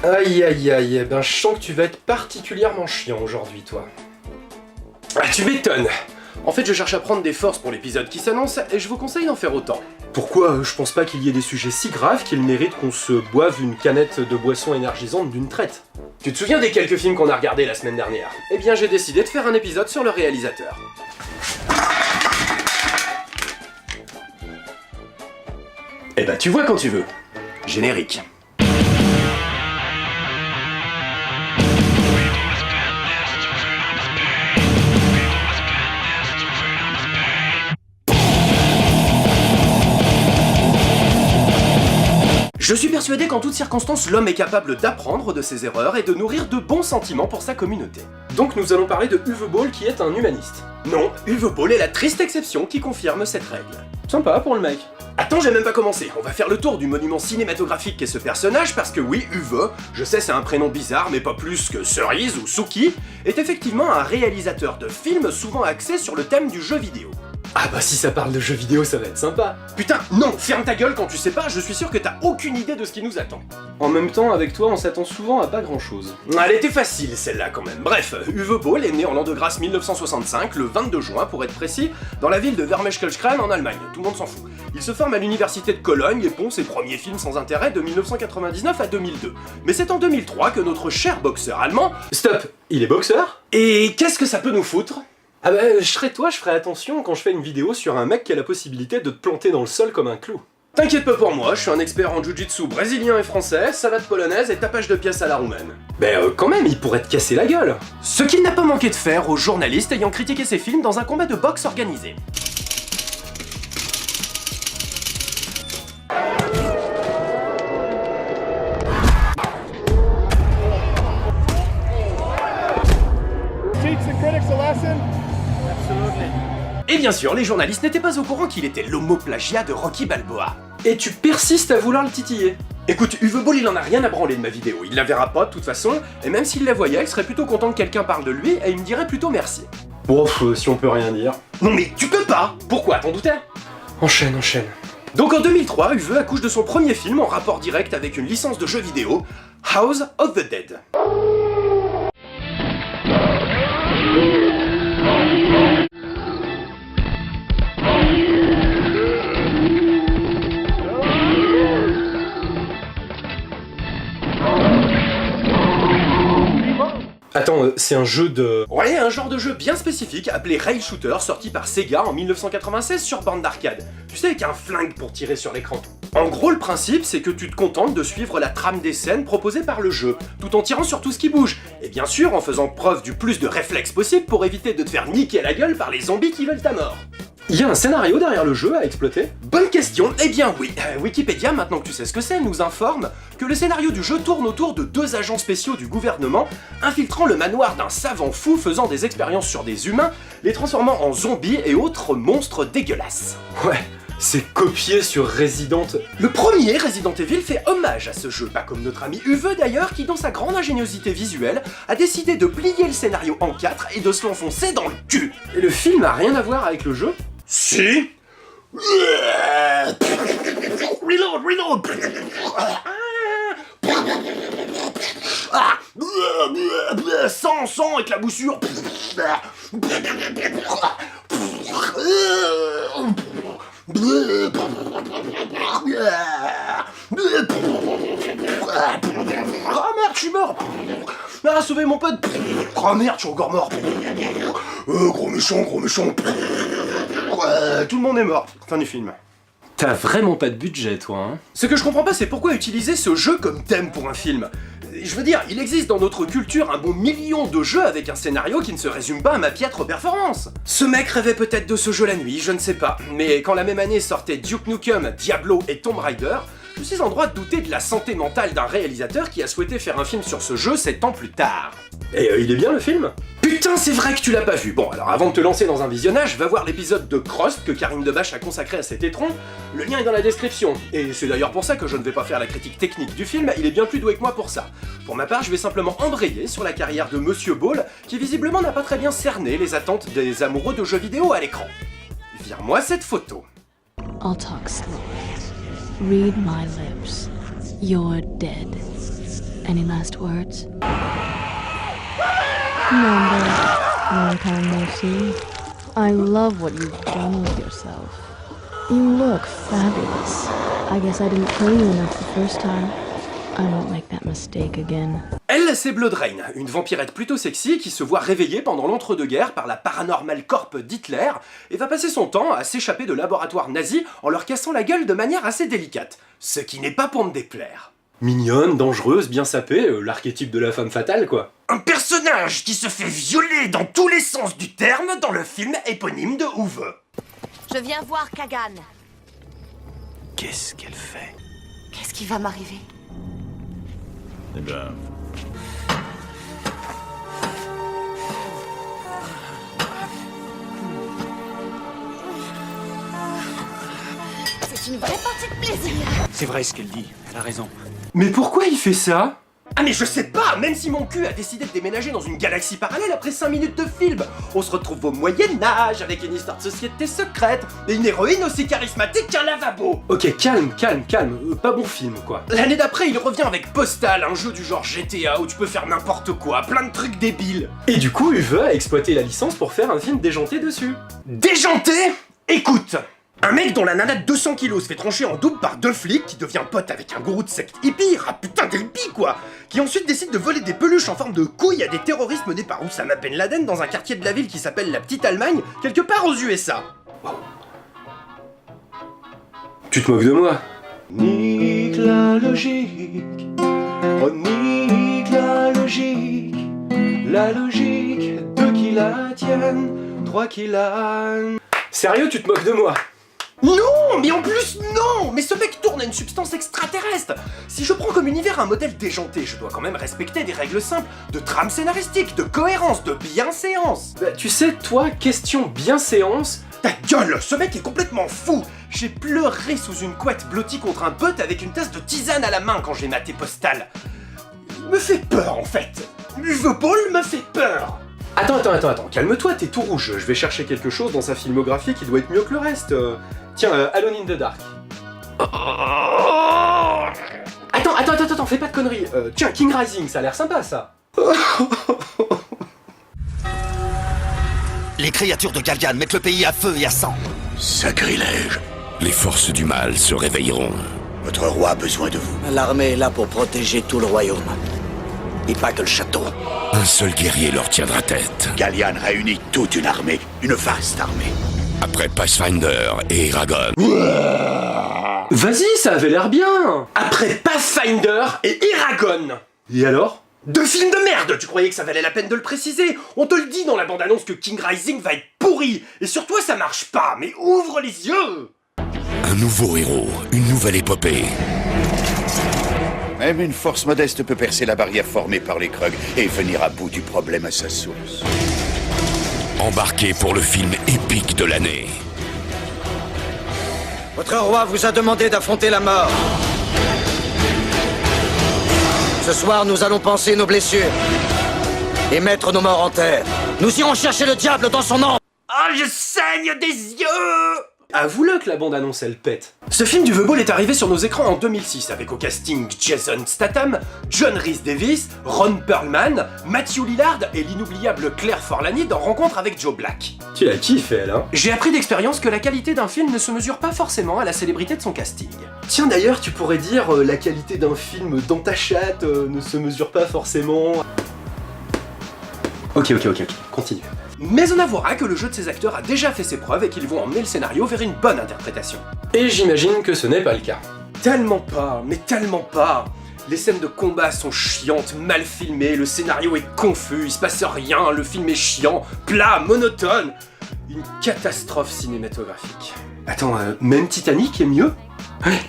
Aïe aïe aïe, eh ben je sens que tu vas être particulièrement chiant aujourd'hui, toi. Ah, tu m'étonnes. En fait, je cherche à prendre des forces pour l'épisode qui s'annonce et je vous conseille d'en faire autant. Pourquoi je pense pas qu'il y ait des sujets si graves qu'ils méritent qu'on se boive une canette de boisson énergisante d'une traite. Tu te souviens des quelques films qu'on a regardés la semaine dernière? Eh bien, j'ai décidé de faire un épisode sur le réalisateur. Eh ben, tu vois quand tu veux. Générique. Je suis persuadé qu'en toutes circonstances, l'homme est capable d'apprendre de ses erreurs et de nourrir de bons sentiments pour sa communauté. Donc nous allons parler de Uwe Boll qui est un humaniste. Non, Uwe Boll est la triste exception qui confirme cette règle. Sympa pour le mec. Attends, j'ai même pas commencé. On va faire le tour du monument cinématographique qu'est ce personnage parce que oui, Uwe, je sais c'est un prénom bizarre mais pas plus que Cerise ou Suki, est effectivement un réalisateur de films souvent axé sur le thème du jeu vidéo. Ah bah si ça parle de jeux vidéo, ça va être sympa. Putain, non, ferme ta gueule quand tu sais pas, je suis sûr que t'as aucune idée de ce qui nous attend. En même temps, avec toi, on s'attend souvent à pas grand chose. Elle était facile celle-là quand même. Bref, Uwe Boll est né en l'an de grâce 1965, le 22 juin pour être précis, dans la ville de Vermeskirchen en Allemagne, tout le monde s'en fout. Il se forme à l'université de Cologne et pond ses premiers films sans intérêt de 1999 à 2002. Mais c'est en 2003 que notre cher boxeur allemand... Stop, il est boxeur? Et qu'est-ce que ça peut nous foutre? Ah bah, je serais toi, je ferais attention quand je fais une vidéo sur un mec qui a la possibilité de te planter dans le sol comme un clou. T'inquiète pas pour moi, je suis un expert en jiu-jitsu brésilien et français, savate polonaise et tapage de pièces à la roumaine. Quand même, il pourrait te casser la gueule. Ce qu'il n'a pas manqué de faire aux journalistes ayant critiqué ses films dans un combat de boxe organisé. Et bien sûr, les journalistes n'étaient pas au courant qu'il était l'homoplagiat de Rocky Balboa. Et tu persistes à vouloir le titiller. Écoute, Uwe Boll il en a rien à branler de ma vidéo, il la verra pas de toute façon, et même s'il la voyait, il serait plutôt content que quelqu'un parle de lui, et il me dirait plutôt merci. Bon, si on peut rien dire. Non mais tu peux pas! Pourquoi, t'en doutais? Enchaîne. Donc en 2003, Uwe accouche de son premier film en rapport direct avec une licence de jeu vidéo, House of the Dead. Attends, c'est un jeu de... Ouais, un genre de jeu bien spécifique appelé Rail Shooter sorti par Sega en 1996 sur borne d'arcade. Tu sais, avec un flingue pour tirer sur l'écran. En gros, le principe, c'est que tu te contentes de suivre la trame des scènes proposées par le jeu, tout en tirant sur tout ce qui bouge. Et bien sûr, en faisant preuve du plus de réflexes possible pour éviter de te faire niquer la gueule par les zombies qui veulent ta mort. Il y a un scénario derrière le jeu à exploiter? Bonne question, eh bien oui. Wikipédia, maintenant que tu sais ce que c'est, nous informe que le scénario du jeu tourne autour de deux agents spéciaux du gouvernement infiltrant le manoir d'un savant fou faisant des expériences sur des humains, les transformant en zombies et autres monstres dégueulasses. Ouais, c'est copié sur Resident... Le premier Resident Evil fait hommage à ce jeu, pas comme notre ami Uwe d'ailleurs, qui dans sa grande ingéniosité visuelle, a décidé de plier le scénario en 4 et de se l'enfoncer dans le cul. Et le film a rien à voir avec le jeu? Si. Reload. Sang, éclaboussure. Ah merde, je suis mort. Ah, sauvez mon pote. Ah merde, je suis encore mort. Gros méchant. Tout le monde est mort. Fin du film. T'as vraiment pas de budget, toi, hein? Ce que je comprends pas, c'est pourquoi utiliser ce jeu comme thème pour un film. Je veux dire, il existe dans notre culture un bon million de jeux avec un scénario qui ne se résume pas à ma piètre performance. Ce mec rêvait peut-être de ce jeu la nuit, je ne sais pas. Mais quand la même année sortaient Duke Nukem, Diablo et Tomb Raider, je suis en droit de douter de la santé mentale d'un réalisateur qui a souhaité faire un film sur ce jeu 7 ans plus tard. Et il est bien le film? Putain, c'est vrai que tu l'as pas vu. Bon, alors avant de te lancer dans un visionnage, va voir l'épisode de Crust que Karim Debache a consacré à cet étron. Le lien est dans la description. Et c'est d'ailleurs pour ça que je ne vais pas faire la critique technique du film, il est bien plus doué que moi pour ça. Pour ma part, je vais simplement embrayer sur la carrière de Monsieur Boll, qui visiblement n'a pas très bien cerné les attentes des amoureux de jeux vidéo à l'écran. Vire-moi cette photo. I'll talk slowly. Read my lips. You're dead. Any last words? Remember, long time no see. I love what you've done with yourself. You look fabulous. I guess I didn't play you enough the first time. I won't make that mistake again. Elle, c'est Blood Rain, une vampirette plutôt sexy qui se voit réveillée pendant l'entre-deux-guerres par la Paranormal Corp d'Hitler et va passer son temps à s'échapper de laboratoires nazis en leur cassant la gueule de manière assez délicate. Ce qui n'est pas pour me déplaire. Mignonne, dangereuse, bien sapée, l'archétype de la femme fatale quoi. Un personnage qui se fait violer dans tous les sens du terme dans le film éponyme de Uwe. Je viens voir Kagan. Qu'est-ce qu'elle fait? Qu'est-ce qui va m'arriver? Eh bien... C'est une vraie partie de plaisir. C'est vrai ce qu'elle dit, elle a raison. Mais pourquoi il fait ça? Ah mais je sais pas, même si mon cul a décidé de déménager dans une galaxie parallèle après 5 minutes de film, on se retrouve au Moyen-Âge avec une histoire de société secrète et une héroïne aussi charismatique qu'un lavabo. Ok, calme, pas bon film quoi. L'année d'après, il revient avec Postal, un jeu du genre GTA où tu peux faire n'importe quoi, plein de trucs débiles. Et du coup, Uwe a exploité la licence pour faire un film déjanté dessus. Déjanté? Écoute! Un mec dont la nana de 200 kilos se fait trancher en double par 2 flics, qui devient pote avec un gourou de secte hippie, ah putain des hippies quoi, qui ensuite décide de voler des peluches en forme de couilles à des terroristes menés par Oussama Ben Laden dans un quartier de la ville qui s'appelle la Petite Allemagne, quelque part aux USA. Wow. Tu te moques de moi? Nique la logique, oh nique la logique deux qui la tiennent, 3 qui la... Sérieux, tu te moques de moi? Non, mais en plus non. Mais ce mec tourne à une substance extraterrestre. Si je prends comme univers un modèle déjanté, je dois quand même respecter des règles simples de trame scénaristique, de cohérence, de bienséance. Bah, tu sais, toi, question bienséance... Ta gueule, ce mec est complètement fou. J'ai pleuré sous une couette blottie contre un pote avec une tasse de tisane à la main quand j'ai maté Postal. Il me fait peur en fait. Uwe Boll me fait peur. Attends, calme-toi, t'es tout rouge. Je vais chercher quelque chose dans sa filmographie qui doit être mieux que le reste. Tiens, Alone in the Dark. Attends, fais pas de conneries. Tiens, King Rising, ça a l'air sympa ça. Les créatures de Galgan mettent le pays à feu et à sang. Sacrilège. Les forces du mal se réveilleront. Votre roi a besoin de vous. L'armée est là pour protéger tout le royaume. Et pas que le château. Un seul guerrier leur tiendra tête. Gallian réunit toute une armée, une vaste armée. Après Pathfinder et Eragon. Vas-y, ça avait l'air bien. Après Pathfinder et Eragon. Et alors? 2 films de merde. Tu croyais que ça valait la peine de le préciser? On te le dit dans la bande-annonce que King Rising va être pourri. Et sur toi, ça marche pas. Mais ouvre les yeux. Un nouveau héros, une nouvelle épopée. Même une force modeste peut percer la barrière formée par les Krug et venir à bout du problème à sa source. Embarqué pour le film épique de l'année. Votre roi vous a demandé d'affronter la mort. Ce soir, nous allons panser nos blessures et mettre nos morts en terre. Nous irons chercher le diable dans son ombre. Ah, je saigne des yeux. Avoue-le que la bande-annonce elle pète. Ce film du Uwe Boll est arrivé sur nos écrans en 2006 avec au casting Jason Statham, John Rhys-Davies, Ron Perlman, Matthew Lillard et l'inoubliable Claire Forlani dans Rencontre avec Joe Black. Tu l'as kiffé elle hein? J'ai appris d'expérience que la qualité d'un film ne se mesure pas forcément à la célébrité de son casting. Tiens d'ailleurs tu pourrais dire la qualité d'un film dans ta chatte ne se mesure pas forcément... Ok, continue. Mais on avouera que le jeu de ces acteurs a déjà fait ses preuves et qu'ils vont emmener le scénario vers une bonne interprétation. Et j'imagine que ce n'est pas le cas. Tellement pas, mais tellement pas. Les scènes de combat sont chiantes, mal filmées, le scénario est confus, il se passe rien, le film est chiant, plat, monotone. Une catastrophe cinématographique. Attends, même Titanic est mieux? Ouais.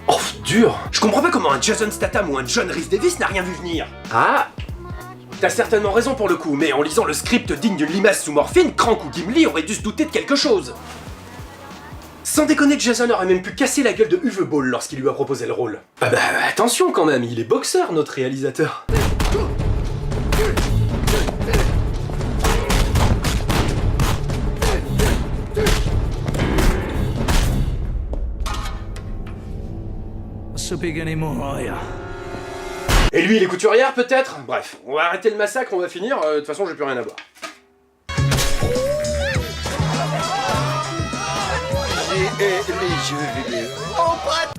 Oh, dur. Je comprends pas comment un Jason Statham ou un John Rhys-Davies n'a rien vu venir. Ah, t'as certainement raison pour le coup, mais en lisant le script digne d'une limace sous morphine, Crank ou Gimli auraient dû se douter de quelque chose. Sans déconner, Jason aurait même pu casser la gueule de Uwe Boll lorsqu'il lui a proposé le rôle. Ah bah attention quand même, il est boxeur notre réalisateur. So big anymore, are ya? Et lui, il est couturière peut-être? Bref, on va arrêter le massacre, on va finir, de toute façon j'ai plus rien à voir.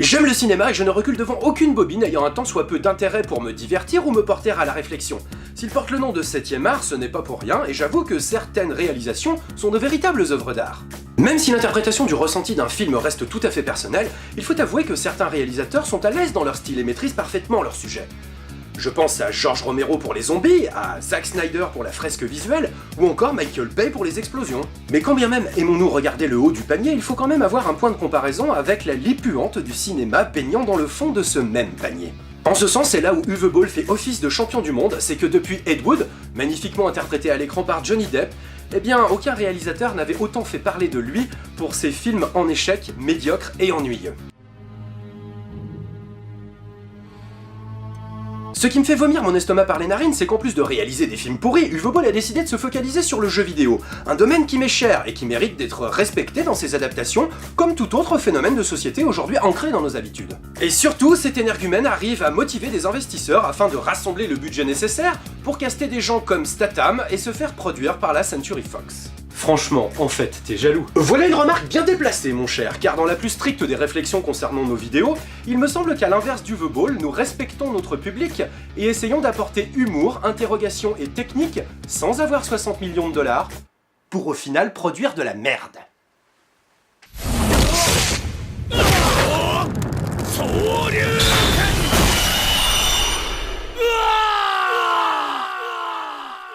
J'aime le cinéma et je ne recule devant aucune bobine ayant un tant soit peu d'intérêt pour me divertir ou me porter à la réflexion. S'il porte le nom de 7e art, ce n'est pas pour rien, et j'avoue que certaines réalisations sont de véritables œuvres d'art. Même si l'interprétation du ressenti d'un film reste tout à fait personnelle, il faut avouer que certains réalisateurs sont à l'aise dans leur style et maîtrisent parfaitement leur sujet. Je pense à George Romero pour les zombies, à Zack Snyder pour la fresque visuelle, ou encore Michael Bay pour les explosions. Mais quand bien même aimons-nous regarder le haut du panier, il faut quand même avoir un point de comparaison avec la lie puante du cinéma baignant dans le fond de ce même panier. En ce sens, c'est là où Uwe Boll fait office de champion du monde, c'est que depuis Ed Wood, magnifiquement interprété à l'écran par Johnny Depp, eh bien aucun réalisateur n'avait autant fait parler de lui pour ses films en échec, médiocres et ennuyeux. Ce qui me fait vomir mon estomac par les narines, c'est qu'en plus de réaliser des films pourris, Uwe Boll a décidé de se focaliser sur le jeu vidéo, un domaine qui m'est cher et qui mérite d'être respecté dans ses adaptations, comme tout autre phénomène de société aujourd'hui ancré dans nos habitudes. Et surtout, cet énergumène arrive à motiver des investisseurs afin de rassembler le budget nécessaire pour caster des gens comme Statham et se faire produire par la Century Fox. Franchement, en fait, t'es jaloux. Voilà une remarque bien déplacée, mon cher, car dans la plus stricte des réflexions concernant nos vidéos, il me semble qu'à l'inverse d'Uwe Boll, nous respectons notre public et essayons d'apporter humour, interrogation et technique sans avoir 60 millions de dollars, pour au final produire de la merde.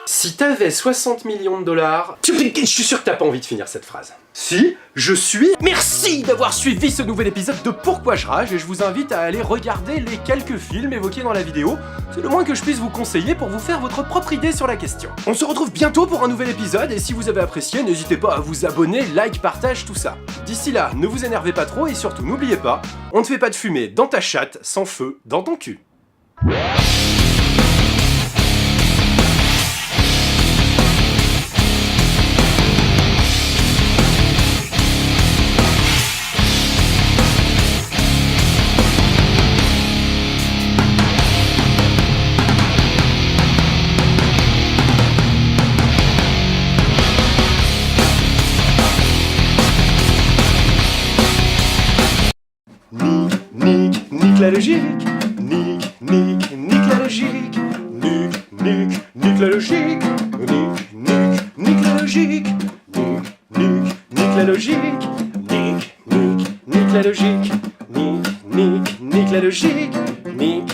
Si t'avais 60 millions de dollars... Je suis sûr que t'as pas envie de finir cette phrase. Si, je suis... Merci d'avoir suivi ce nouvel épisode de Pourquoi je rage et je vous invite à aller regarder les quelques films évoqués dans la vidéo. C'est le moins que je puisse vous conseiller pour vous faire votre propre idée sur la question. On se retrouve bientôt pour un nouvel épisode et si vous avez apprécié, n'hésitez pas à vous abonner, like, partage, tout ça. D'ici là, ne vous énervez pas trop et surtout n'oubliez pas, on ne fait pas de fumée dans ta chatte sans feu dans ton cul. Nique la logique, nique la logique, nique la logique, nique la logique, nique la logique, nique la logique, nique la logique, nique